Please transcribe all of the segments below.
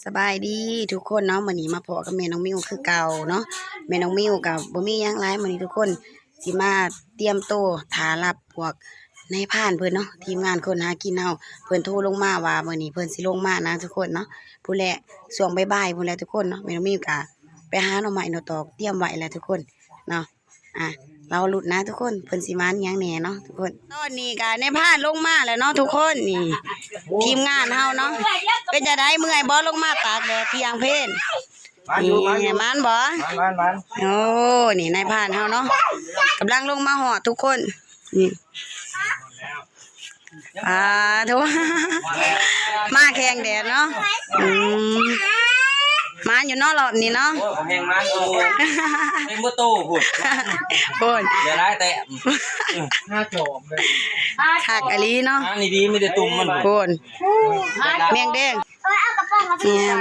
สบายดีทุกคนเนาะมื้อนี้มาพอกับแม่น้องมิวคือเก่าเนาะแม่น้องมิวกับบ่มีหยังหลายมื้อนี้ทุกคนสิมาเตรียมโตวท่ารับพวกนายพรานเพิ่นเนาะทีมงานคนหากินเฮาเพิ่นโทรลงมาว่ามื้อนี้เพิ่นสิลงมานะทุกคนเนาะผู้แลช่วงบ่ายๆพุ่นแหละทุกคนเนาะแม่น้องมิวก็ไปหาหน่อไม้หน่อตอกเตรียมไว้แล้วทุกคนเนาะเราหลุดนะทุกคนเพิ่นสิมาหยังแหน่เนาะทุกคนตอนนี้ก็นายพรานลงมาแล้วเนาะทุกคนนี่ทีมงานเฮาเนาะเป็นจะได้เมื่อยบ่ลงมาตากแดดเที่ยงเพลนี่มันบ่โอ้นี่นายพรานเฮาเนาะกำลังลงมาหอดทุกคนนี่ทุกมาแข่งแดดเนาะมาอยู่เนาะรอบนี้เนาะแข่งมันเป็นมือโตพูดเดี๋ยวได้แต่หน้าจอมเลยหักอลีเนาะนี่ดีไม่ได้ตุ่มมันพูดแมงแดงเนี่ย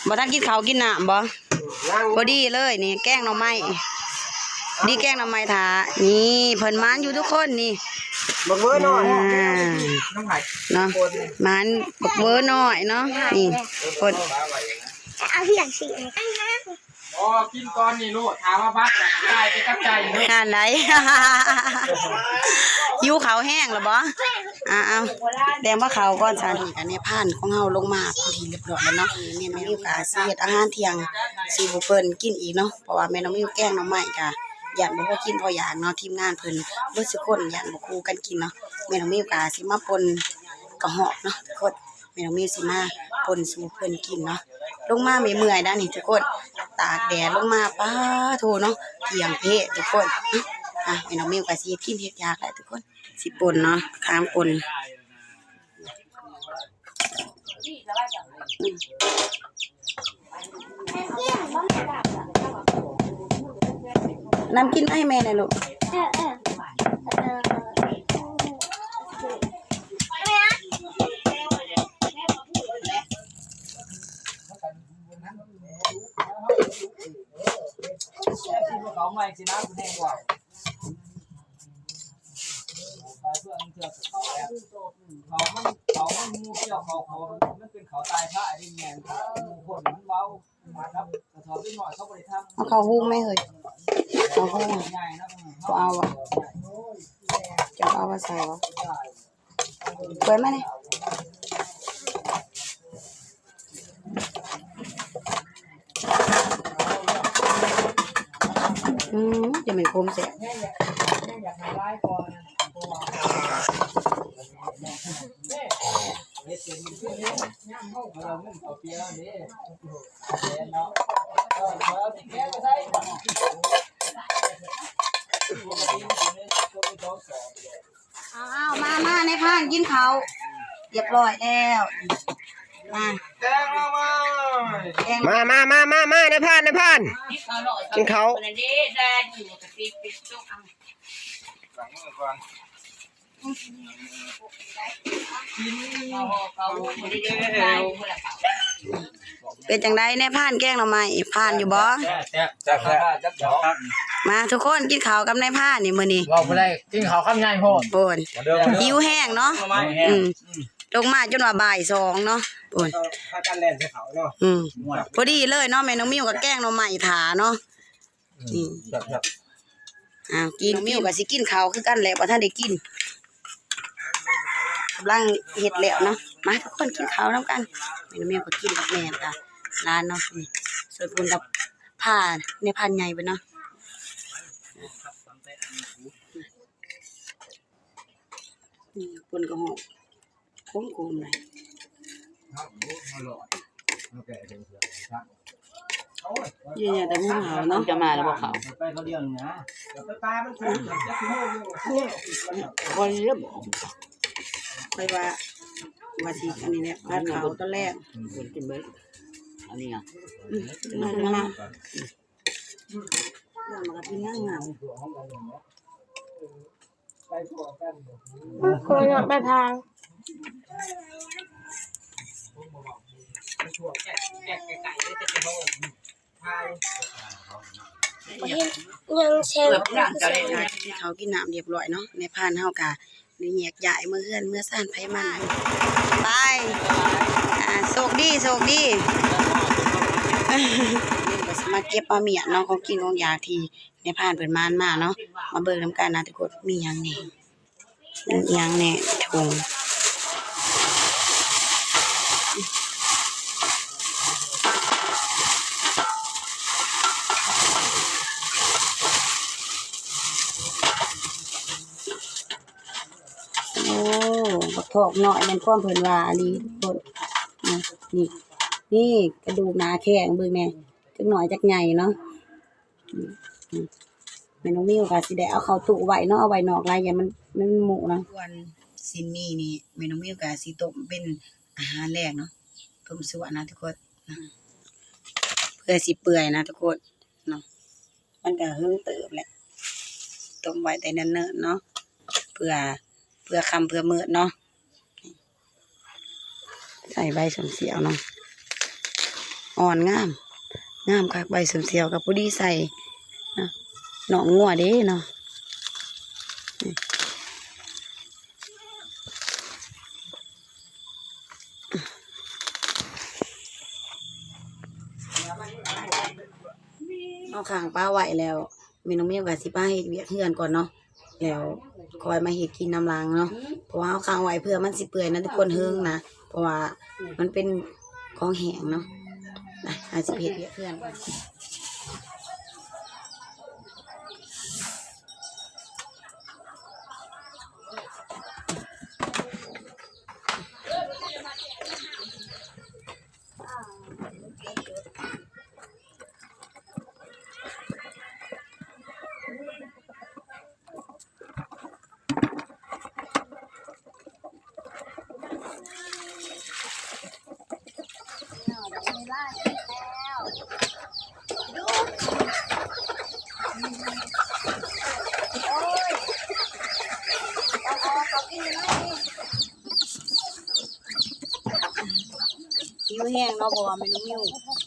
บ่ทันกินข้าวกินน้ำบ่พอดีเลยนี่แกงหน่อไม้ดีแกงหน่อไม้ถานี่เพิ่นมันอยู่ทุกคนนี่บักเวอร์หน่อยเนาะมันบักเวอร์หน่อยเนาะนี่คนเอาที่อย่างสี่อ๋อกินตอนนี้ลูกถามว่าบักได้ไปกับใจงานไหนยูเขาแห้งหรอบ่เอาแดงว่าเขาก้อนสารอันนี้ผ่านของเฮาลงมาพอดีเรียบร้อยแล้วเนาะแม่น้องมิวกะสิเฮ็ดอาหารเที่ยงสิบ่เพิ่นกินอีกเนาะเพราะว่าแม่น้องมิวแกงหน่อไม้กะย่านบ่พอกินพออยากเนาะทีมงานเพิ่นเบิดทุกคนย่านบ่คู่กันกินเนาะแม่น้องมิวกะสิมาปนกระหอกเนาะทุกคนแม่น้องมิวสิมาปนสู่เพิ่นกินเนาะลงมาไม่เมื่อยด้านนี้ทุกคนตากแดดลงมาป้าโทเนาะเที่ยงเพศทุกคนแม่น้องมิวกะสิกินเฮ็ดยากแหละทุกคนสิปนเนาะข้ามปนน้ำกินให้แม่หน่อยลูกเขาไม่สินะคุณแห้งกว่าเขามันงูเกี่ยวเขามันเป็นเขาตายพระไอ้แมงงูคนมันเบาครับกระสอบนิดหน่อยเขาบริทำเอาเขาหุ้มไหมเฮ้ยเขาหุ้มก็เอาอ่ะจะเอามาใส่วะเปิดไหมเนี่ยจะไม่คมเสียมาในพานกินเขาเรียบร้อยแล้วมาในพานกินเขาเป็นจังไดในพานแกงหน่อไม้พานอยู่บ่มาทุกคนกินข้าวกับในพานนี่มื้อนี้เราบ่ได้กินเขาข้ามง่ายโพดโอนหิวแห้งเนาะลงมาจนว่าบ่าย2เนาะโอนพากันแล่นใส่เขาเนาะพอดีเลยเนาะแม่น้องมิวกับแกงหน่อไม้ถาเนาะกินมิวก็สิกินข้าวคือกันแหละบ่ทันได้กินกำลังเฮ็ดแล้วเนาะมาทุกคนกินข้าวนำกันแม่น้องมิวก็กินกับแม่จ้ะร้านเนาะนี่ส่วนพุ่นกับผ้าในพันใหญ่เบิดเนาะนี่พุ่นก็หอมคมๆเลยเยอะๆแต่หัวเขาเนาะจะมาแล้วบอกเขาไปเขาเดียวนะไปปลามันถูกคนเริ่มไปว่าสิอันนี้เนี่ยพัดเขาตอนแรกกินเบิดอันนี้อ่ะมาเรื่องมันก็เป็นง่ายเงาคนอยากไปทางยังเช่นเขากินน้ำเรียบร้อยเนาะในพานเฮากะนี่แยกย้ายเมื่อเฮือนเมื่อซ่านไผมันไป ชคดีมาเก็บมาเมียเนาะของกินของอยากที่ในผ่านเพิ่นมานมาเนาะมาเบิ่งนำกันนะทุกคนมีหยังแหน่มีหยังแหน่ถุงโอ้บักทอกน้อยมันความเพิ่นว่าอีหลีทุกคนนะนี่กระดูกหน้าแข้งเบิ่งแหน่จักหน่อยจักใหญ่เนาะแม่น้องมิวก็สิได้เอาเข้าตู้ไว้เนาะเอาไว้นอกลายอย่ามันหมูเนาะส่วนสิ้นนี้นี่แม่น้องมิวก็สิต้มเป็นอาหารแรกเนาะต้มสั่วนะทุกคนนะเพื่อสิเปื่อยนะทุกคนเนาะมันก็หึงเติบแหละต้มไว้แต่เนิ่นๆเนาะเพื่อค่ำเพื่อมืดเนาะใส่ใบสมเสียวเนาะอ่อนงามคักใบสมเสียวกับพอดีใส่นะหนองงัวเด้เนาะเอาข้างป้าไหวแล้วแม่น้องเมียวกับสิป้าเฮ็ดเวียกเฮือนก่อนเนาะแล้วคอยมาเฮ็ดกินน้ำล้างเนาะเพราะว่าเอาข้างไหวเพื่อมันสิเปื่อยนะทุกคนเฮิงนะเพราะว่ามันเป็นของแห้งเนาะอาสิเฮ็ดเวียกเฮือนก่อนหิวแห้งเนาะเพราะว่าแม่น้องมิว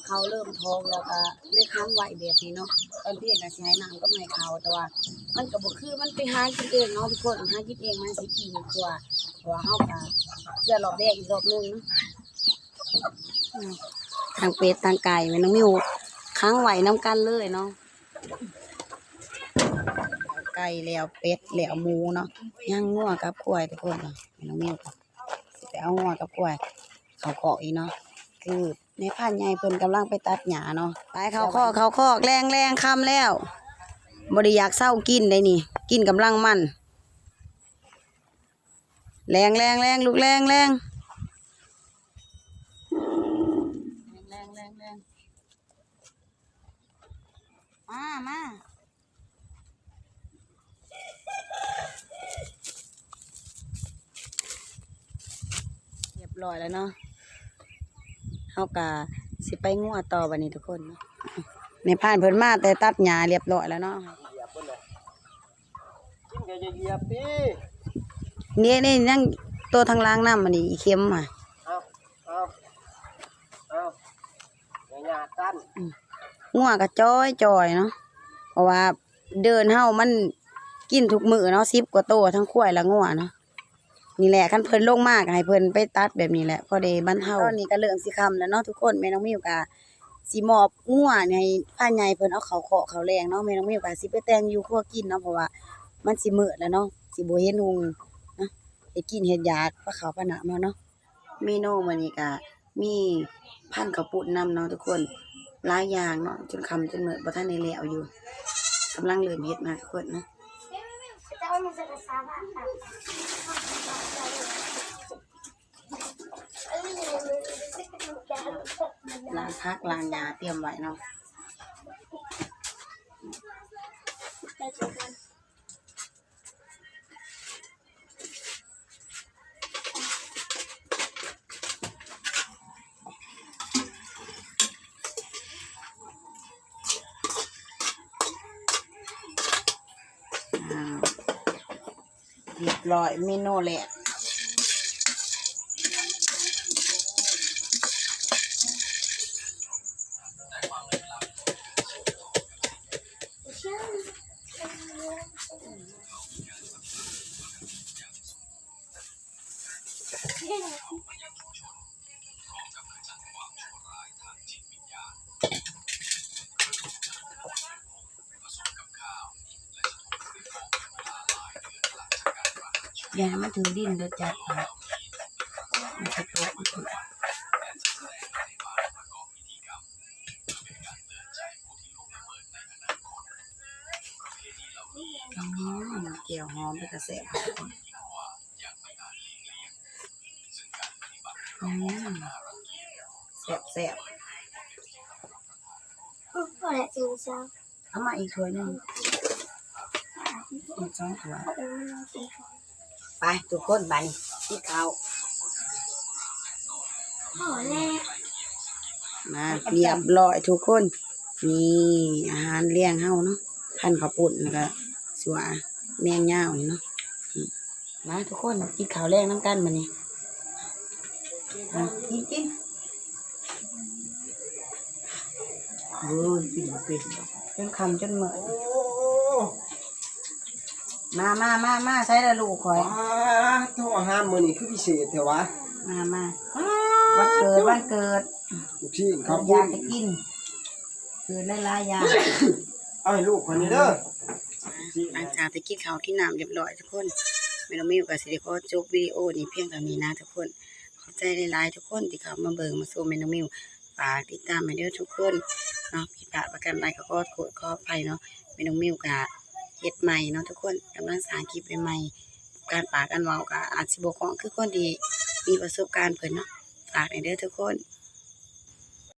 เขาเริ่มท้องแล้วก็เลยค้างไหวแบบนี้เนาะตอนพี่ก็สิให้น้ำก็ไม่เขาแต่ว่ามันก็บ่คือมันไปหากินเองเนาะทุกคนหากินเองมันสิอิ่มกว่าเพราะว่าเฮาก็เพื่อรอบแรกอีกรอบนึงเนาะทางเป็ดทางไก่แม่น้องมิวค้างไหวน้ำกันเลยเนาะไก่แล้วเป็ดแล้วหมูเนาะย่างงัวกับกล้วยทุกคนเนาะแม่น้องมิวก็สิไปเอางัวกับกล้วยเขาเคาะอีเนาะคือในพันใหญ่เพิ่นกำลังไปตัดหญ้าเนาะไปเขาคอกแรงค่ำแล้วบ่ได้อยากเศร้ากินได้นี่กินกำลังมันแรงลูกแรงมาเรียบร้อยแล้วเนาะเฮากะสิไปงัวต่อบัดนี้ทุกคนเนาะในผ่านเพิ่นมาแต่ตัดหญ้าเรียบร้อยแล้วเนาะนี่ยังตัวทางล่างน้ำมันนี่อีเข็มอ่ะงัวก็จ้อยเนาะเพราะว่าเดินเฮามันกินทุกมื้อเนาะ10กว่าโตทั้งควายและงัวเนาะนี่แหละคันเพิ่นลงมากให้เพิ่นไปตัดแบบนี้แหละพอได้บรรเทาตอนนี้ก็เริ่มสิค่ำแล้วเนาะทุกคนแม่น้องมิวก็สิมอบงัวให้พาใหญ่เพิ่นเอาเขาเคาะเขาแรงเนาะแม่น้องมิวก็สิไปแต่งอยู่ครัวกินเนาะเพราะว่ามันสิมืดแล้วเนาะสิบ่เห็นหุงเนาะเฮ็ดกินเฮ็ดยากปลาขาวปลาหนามเนาะเมนูมื้อนี้ก็มีพันข้าวปุ้นนำเนาะทุกคนหลายอย่างเนาะจนค่ำจนมืดบ่ทันได้แล้วอยู่กำลังเริ่มเฮ็ดนะทุกคนนะล้างพักล้างยาเตรียมไว้เนาะเรียบร้อยเมนูแหละ อย่าให้มันถึงดินเด้อจัดมันจะตกเกี่ยวหอมไปกระแสแซ่บ พอแล้วจริงจัง เอามาอีกถ้วยหนึงอีก2ถ้วยไปทุกคนบัดนี้กินข้าว พอแล้ว มาเรียบร้อยทุกคนนี่อาหารเลี้ยงเฮาเนาะพันข้าวปุ้นแล้วก็สัวแมงย่าวนี่เนาะมาทุกคนกินข้าวแรงน้ำกันมานี่กินโอ้ยกินเป็นจนคำจนเหมื่อยมาใช้ละลูกข่อย โทษห้ามมื้อนี้คือพิเศษแท้วะ มาวันเกิด ลูกชิ้นครับ อยากจะกินเกิดหลายๆอย่าง เอาให้ลูกคนนี้เด้อ หลังจากที่กินข้าวกินน้ำเรียบร้อยทุกคนแม่น้องมิวกับสิริโคจบวิดีโอนี้เพียงเท่านี้นะทุกคนขอบใจหลายๆทุกคนที่เข้ามาเบิ่งมาชมแม่น้องมิวฝากติดตามให้เด้อทุกคนเนาะผิดพลาดประการใดก็ขอโทษขออภัยเนาะแม่น้องมิวก็เฮ็ดใหม่เนาะทุกคนกำลังสร้างคลิปใหม่ๆการปากกันเว้าก็อาจสิบ่คล่องคือคนที่มีประสบการณ์เพิ่นเนาะฝากให้เด้อทุกคน